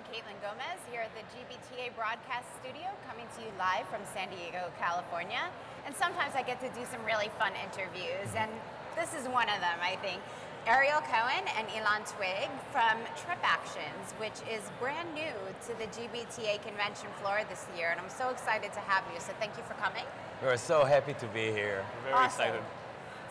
Caitlin Gomez here at the GBTA broadcast studio, coming to you live from San Diego, California. And sometimes I get to do some really fun interviews, and this is one of them, I think. Ariel Cohen and Ilan Twig from TripActions, which is brand new to the GBTA convention floor this year, and I'm so excited to have you, so thank you for coming. We're so happy to be here. We're very excited.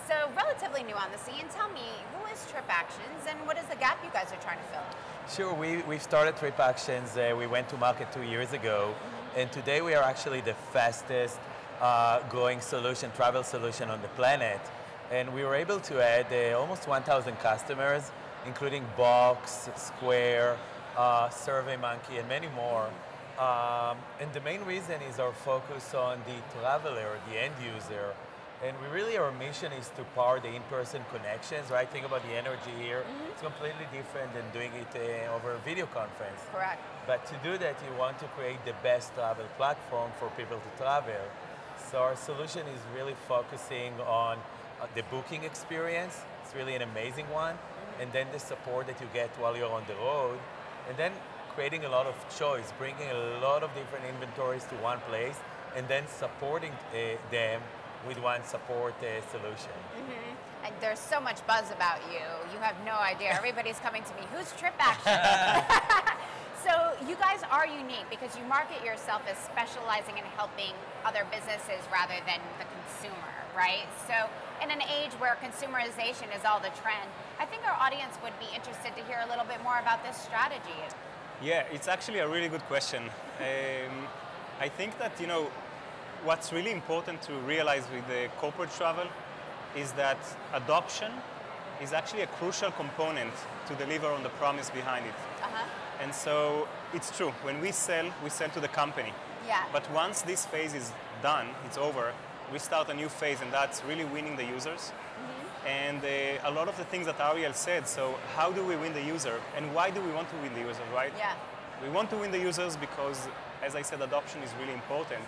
So, relatively new on the scene, tell me, who is TripActions and what is the gap you guys are trying to fill? Sure, we started TripActions, we went to market 2 years ago, and today we are actually the fastest growing travel solution on the planet. And we were able to add almost 1,000 customers, including Box, Square, SurveyMonkey, and many more. And the main reason is our focus on the traveler, the end user. And our mission is to power the in-person connections, right? Think about the energy here. It's completely different than doing it over a video conference. Correct. But to do that, you want to create the best travel platform for people to travel. So our solution is really focusing on the booking experience. It's really an amazing one. And then the support that you get while you're on the road. And then creating a lot of choice, bringing a lot of different inventories to one place, and then supporting them with one support solution. And there's so much buzz about you. You have no idea. Everybody's coming to me. Who's TripActions? So you guys are unique because you market yourself as specializing in helping other businesses rather than the consumer, right? So in an age where consumerization is all the trend, I think our audience would be interested to hear a little bit more about this strategy. Yeah, it's actually a really good question. I think that, what's really important to realize with the corporate travel is that adoption is actually a crucial component to deliver on the promise behind it. And so it's true, when we sell to the company. Yeah. But once this phase is done, it's over, we start a new phase, and that's really winning the users. And a lot of the things that Ariel said, so how do we win the user? And why do we want to win the user, right? Yeah. We want to win the users because, as I said, adoption is really important.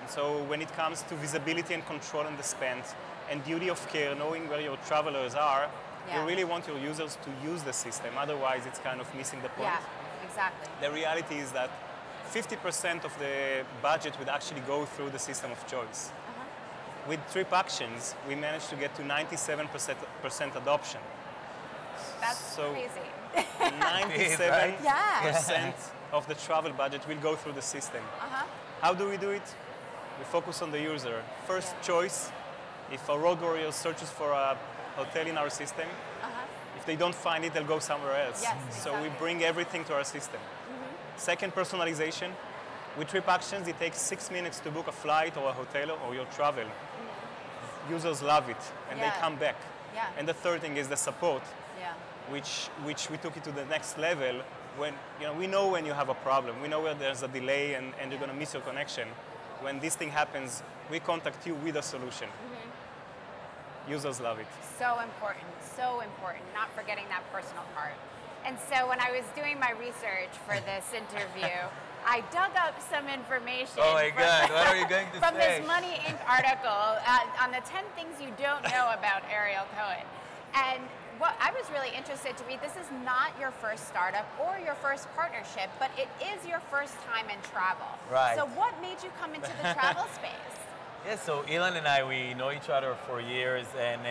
And so when it comes to visibility and control on the spend and duty of care, knowing where your travelers are, you really want your users to use the system. Otherwise, it's kind of missing the point. Yeah, exactly. The reality is that 50% of the budget would actually go through the system of choice. With TripActions, we managed to get to 97% adoption. That's crazy. 97% of the travel budget will go through the system. How do we do it? We focus on the user. First choice, if a road warrior searches for a hotel in our system, if they don't find it, they'll go somewhere else. Yes, so exactly. we bring everything to our system. Second, personalization. With TripActions, it takes 6 minutes to book a flight or a hotel or your travel. Users love it, and they come back. Yeah. And the third thing is the support, which we took it to the next level. When we know when you have a problem, we know where there's a delay and you're going to miss your connection. When this thing happens, we contact you with a solution. Users love it. So important, not forgetting that personal part. And so when I was doing my research for this interview, I dug up some information. Oh my God, what are you going to from say? From this Money Inc. article on the 10 things you don't know about Ariel Cohen. And what I was really interested to read, this is not your first startup or your first partnership, but it is your first time in travel. Right. So what made you come into the travel space? Yeah, so Ilan and I, we know each other for years, and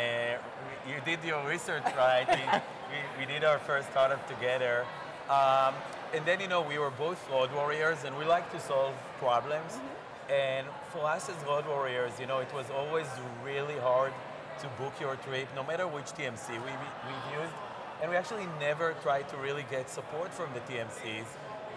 you did your research, right? we did our first startup together. And then, we were both road warriors, and we like to solve problems. And for us as road warriors, it was always really hard to book your trip, no matter which TMC we've used. And we actually never tried to really get support from the TMCs.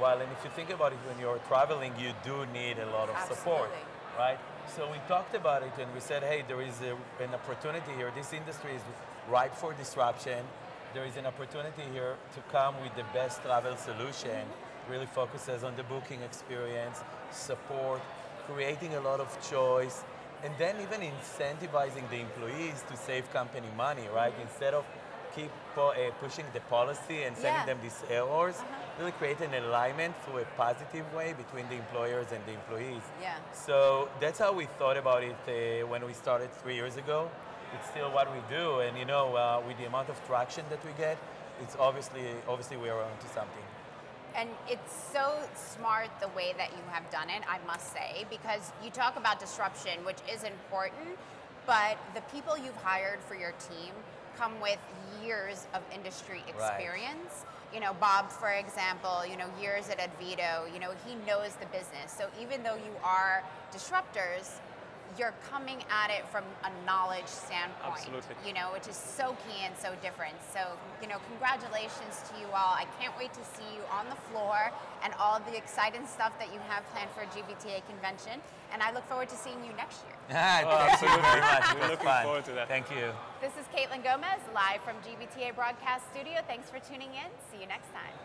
And if you think about it, when you're traveling, you do need a lot of support, right? So we talked about it and we said, hey, there is an opportunity here. This industry is ripe for disruption. There is an opportunity here to come with the best travel solution. Really focuses on the booking experience, support, creating a lot of choice, and then even incentivizing the employees to save company money, right? Instead of keep pushing the policy and sending them these errors, really create an alignment through a positive way between the employers and the employees. So that's how we thought about it when we started 3 years ago. It's still what we do, and with the amount of traction that we get, it's obviously we are onto something. And it's so smart the way that you have done it, I must say, because you talk about disruption, which is important, but the people you've hired for your team come with years of industry experience. You know, Bob, for example, you know, years at Advito, you know, he knows the business. So even though you are disruptors, you're coming at it from a knowledge standpoint. Absolutely. You know, which is so key and so different. So, you know, congratulations to you all. I can't wait to see you on the floor and all the exciting stuff that you have planned for GBTA convention. And I look forward to seeing you next year. Thank you very much. It We're was looking fun. forward to that. Thank you. This is Caitlin Gomez, live from GBTA Broadcast Studio. Thanks for tuning in. See you next time.